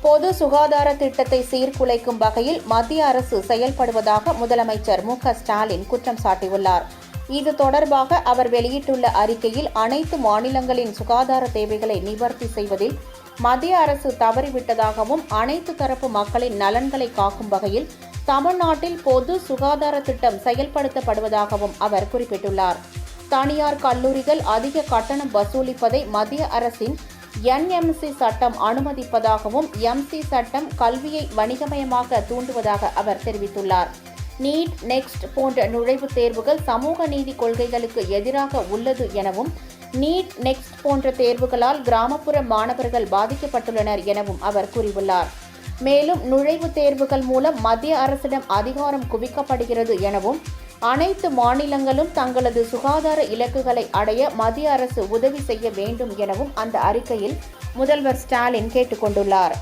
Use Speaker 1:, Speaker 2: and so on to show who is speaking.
Speaker 1: பொது சுகாதார திட்டத்தை சீர்குலைக்கும் வகையில் மத்திய அரசு செயல்படுவதாக முதலமைச்சர் மு.க.ஸ்டாலின் குற்றம் சாட்டியுள்ளார். இது தொடர்பாக அவர் வெளியிட்டுள்ள அறிக்கையில் அனைத்து மாநிலங்களின் சுகாதார தேவைகளை நிவர்த்தி செய்வதில் மத்திய அரசு தவறிவிட்டதாகவும் அனைத்து தரப்பு மக்களின் நலன்களை காக்கும் வகையில் தமிழ்நாட்டில் பொது சுகாதார திட்டம் செயல்படுத்தப்படுவதாகவும் அவர் குறிப்பிட்டுள்ளார். தனியார் கல்லூரிகள் அதிக கட்டணம் வசூலிப்பதை மத்திய அரசின் NMC சட்டம் அனுமதிப்பதாகவும் MC சட்டம் கல்வியை வணிகமயமாக தூண்டுவதாக அவர் தெரிவித்துள்ளார். நீட், நெக்ஸ்ட் போன்ற நுழைவுத் தேர்வுகள் சமூக நீதி கொள்கைகளுக்கு எதிராக உள்ளது எனவும் நீட், நெக்ஸ்ட் போன்ற தேர்வுகளால் கிராமப்புற மாணவர்கள் பாதிக்கப்பட்டுள்ளனர் எனவும் அவர் கூறியுள்ளார். மேலும் நுழைவுத் தேர்வுகள் மூலம் மத்திய அரசிடம் அதிகாரம் குவிக்கப்படுகிறது எனவும் அனைத்து மாநிலங்களும் தங்களது சுகாதார இலக்குகளை அடைய மத்திய அரசு உதவி செய்ய வேண்டும் எனவும் அந்த அறிக்கையில் முதல்வர் ஸ்டாலின் கேட்டுக் கொண்டுள்ளார்.